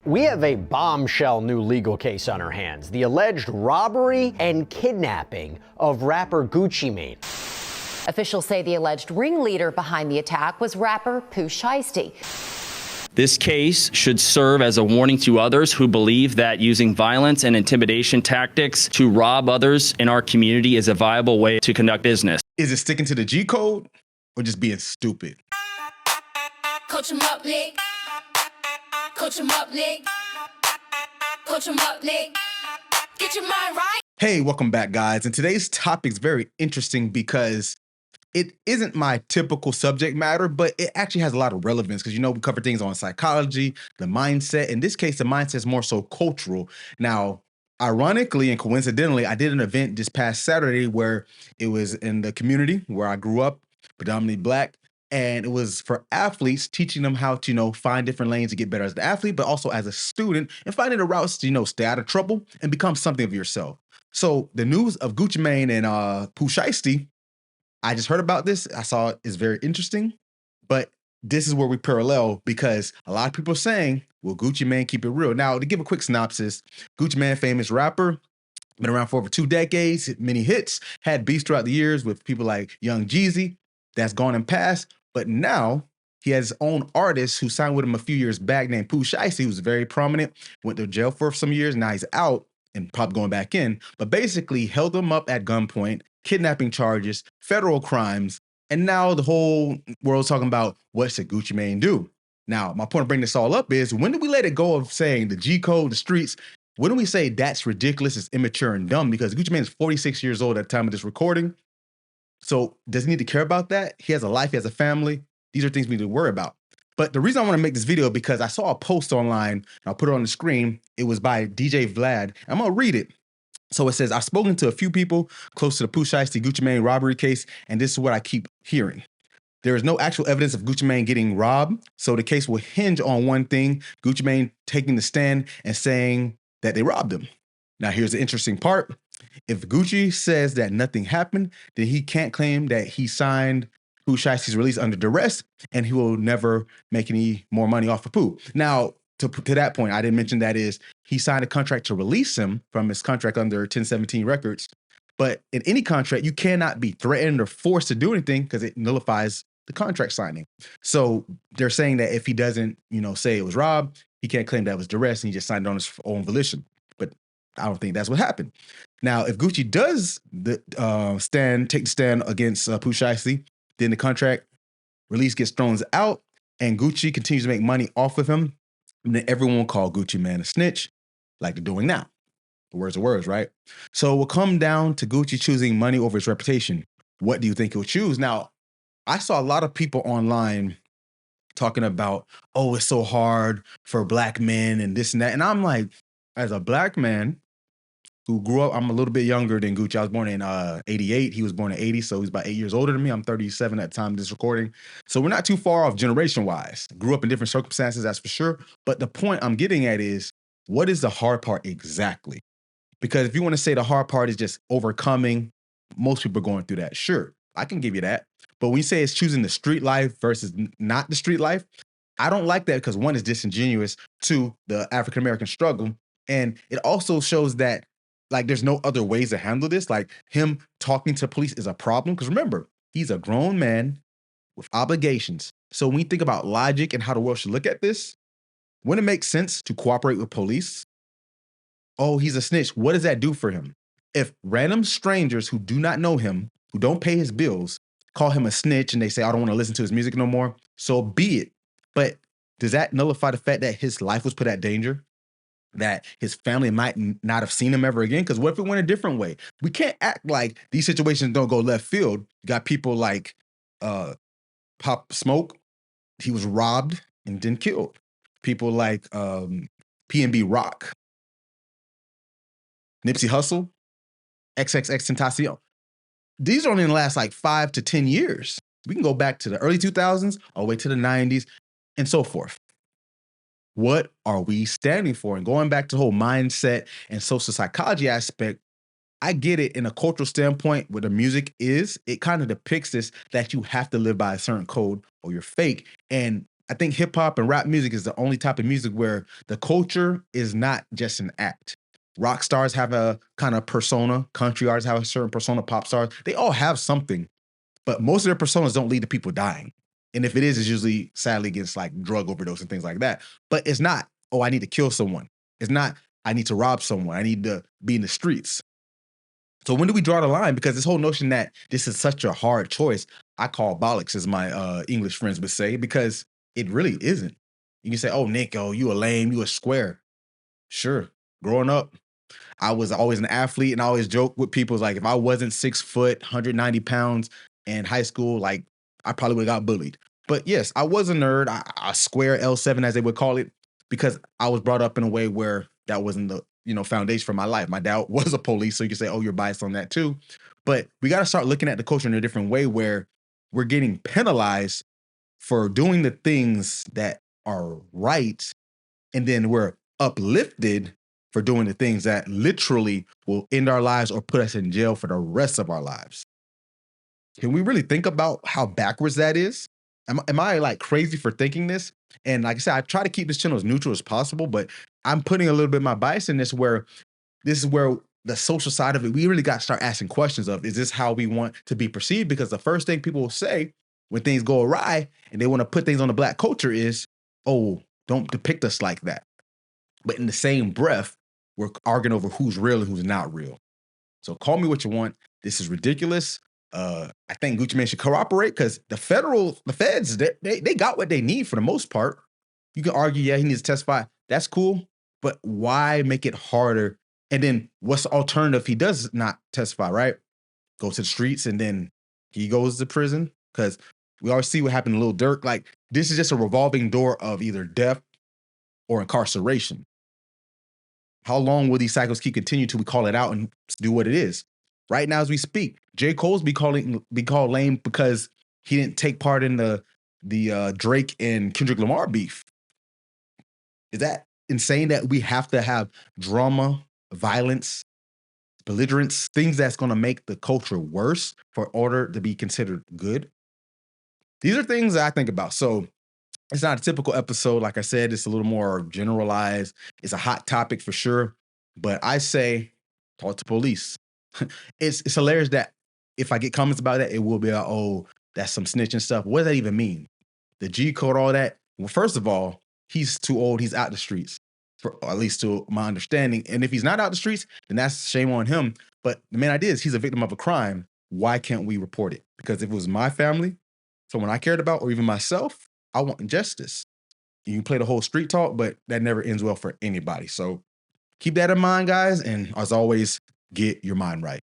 We have a bombshell new legal case on our hands. The alleged robbery and kidnapping of rapper Gucci Mane. Officials say the alleged ringleader behind the attack was rapper Pooh Shiesty. This case should serve as a warning to others who believe that using violence and intimidation tactics to rob others in our community is a viable way to conduct business. Is it sticking to the G code or just being stupid? Coach 'em up, Nick. Coach 'em up, Nick. Coach 'em up, Nick. Get your mind right. Hey, welcome back, guys. And today's topic is very interesting because it isn't my typical subject matter, but it actually has a lot of relevance because, we cover things on psychology, the mindset. In this case, the mindset is more so cultural. Now, ironically and coincidentally, I did an event this past Saturday where it was in the community where I grew up, predominantly Black. And it was for athletes, teaching them how to, find different lanes to get better as an athlete, but also as a student, and finding the routes to, stay out of trouble and become something of yourself. So the news of Gucci Mane and Pooh Shiesty, I just heard about this. I saw it is very interesting, but this is where we parallel because a lot of people are saying, will Gucci Mane keep it real? Now, to give a quick synopsis, Gucci Mane, famous rapper, been around for over 2 decades, many hits, had beefs throughout the years with people like Young Jeezy, that's gone and passed. But now he has his own artist who signed with him a few years back named Pooh Shiesty, who's very prominent, went to jail for some years. Now he's out and probably going back in, but basically held him up at gunpoint, kidnapping charges, federal crimes. And now the whole world's talking about what should Gucci Mane do? Now, my point of bringing this all up is when do we let it go of saying the G code, the streets? When do we say that's ridiculous, it's immature and dumb? Because Gucci Mane is 46 years old at the time of this recording. So does he need to care about that? He has a life, he has a family. These are things we need to worry about. But the reason I want to make this video because I saw a post online, and I'll put it on the screen. It was by DJ Vlad. I'm going to read it. So it says, I've spoken to a few people close to the Pooh Shiesty Gucci Mane robbery case, and this is what I keep hearing. There is no actual evidence of Gucci Mane getting robbed, so the case will hinge on one thing, Gucci Mane taking the stand and saying that they robbed him. Now, here's the interesting part. If Gucci says that nothing happened, then he can't claim that he signed Pooh Shiesty's release under duress, and he will never make any more money off of Pooh. Now, to that point, I didn't mention that is he signed a contract to release him from his contract under 1017 Records. But in any contract, you cannot be threatened or forced to do anything because it nullifies the contract signing. So they're saying that if he doesn't, say it was robbed, he can't claim that it was duress and he just signed it on his own volition. But I don't think that's what happened. Now, if Gucci does take the stand against Pooh Shiesty, then the contract release gets thrown out and Gucci continues to make money off of him. And then everyone will call Gucci Mane a snitch like they're doing now. The words are words, right? So it will come down to Gucci choosing money over his reputation. What do you think he'll choose? Now, I saw a lot of people online talking about, oh, it's so hard for Black men and this and that. And I'm like, as a Black man who grew up, I'm a little bit younger than Gucci. I was born in 88. He was born in 80, so he's about 8 years older than me. I'm 37 at the time of this recording. So we're not too far off generation-wise. Grew up in different circumstances, that's for sure. But the point I'm getting at is, what is the hard part exactly? Because if you want to say the hard part is just overcoming, most people are going through that. Sure, I can give you that. But when you say it's choosing the street life versus not the street life, I don't like that because one is disingenuous to the African-American struggle. And it also shows that there's no other ways to handle this. Like him talking to police is a problem. Because remember, he's a grown man with obligations. So when you think about logic and how the world should look at this, wouldn't it make sense to cooperate with police? Oh, he's a snitch. What does that do for him? If random strangers who do not know him, who don't pay his bills, call him a snitch and they say, I don't want to listen to his music no more, so be it. But does that nullify the fact that his life was put at danger? That his family might not have seen him ever again? Because what if it went a different way? We can't act like these situations don't go left field. You got people like Pop Smoke. He was robbed and then killed. People like P&B Rock, Nipsey Hussle, XXXTentacion. These are only in the last 5 to 10 years. We can go back to the early 2000s, all the way to the 90s, and so forth. What are we standing for? And going back to the whole mindset and social psychology aspect, I get it in a cultural standpoint where the music is, it kind of depicts this, that you have to live by a certain code or you're fake. And I think hip hop and rap music is the only type of music where the culture is not just an act. Rock stars have a kind of persona, country artists have a certain persona, pop stars, they all have something, but most of their personas don't lead to people dying. And if it is, it's usually sadly against like drug overdose and things like that. But it's not, oh, I need to kill someone. It's not, I need to rob someone. I need to be in the streets. So when do we draw the line? Because this whole notion that this is such a hard choice, I call bollocks, as my English friends would say, because it really isn't. You can say, oh, Nick, oh, you a lame, you a square. Sure. Growing up, I was always an athlete, and I always joke with people like if I wasn't 6 foot, 190 pounds in high school, like I probably would have got bullied. But yes, I was a nerd, a square L7 as they would call it, because I was brought up in a way where that wasn't the foundation for my life. My dad was a police, so you can say, oh, you're biased on that too. But we got to start looking at the culture in a different way where we're getting penalized for doing the things that are right, and then we're uplifted for doing the things that literally will end our lives or put us in jail for the rest of our lives. Can we really think about how backwards that is? Am I like crazy for thinking this? And like I said, I try to keep this channel as neutral as possible, but I'm putting a little bit of my bias in this where this is where the social side of it, we really got to start asking questions of, is this how we want to be perceived? Because the first thing people will say when things go awry and they want to put things on the Black culture is, oh, don't depict us like that. But in the same breath, we're arguing over who's real and who's not real. So call me what you want. This is ridiculous. I think Gucci Mane should cooperate because the feds, they got what they need for the most part. You can argue, yeah, he needs to testify. That's cool. But why make it harder? And then what's the alternative if he does not testify, right? Go to the streets and then he goes to prison? Because we always see what happened to Lil Durk. Like, this is just a revolving door of either death or incarceration. How long will these cycles keep continuing till we call it out and do what it is? Right now, as we speak, J. Cole's be called lame because he didn't take part in the Drake and Kendrick Lamar beef. Is that insane that we have to have drama, violence, belligerence, things that's going to make the culture worse for order to be considered good? These are things that I think about. So it's not a typical episode. Like I said, it's a little more generalized. It's a hot topic for sure. But I say, talk to police. It's hilarious that if I get comments about that, it will be like, oh, that's some snitching stuff. What does that even mean? The G code, all that. Well, first of all, he's too old. He's out the streets, or at least to my understanding. And if he's not out the streets, then that's shame on him. But the main idea is he's a victim of a crime. Why can't we report it? Because if it was my family, someone I cared about, or even myself, I want justice. You can play the whole street talk, but that never ends well for anybody. So keep that in mind, guys. And as always, get your mind right.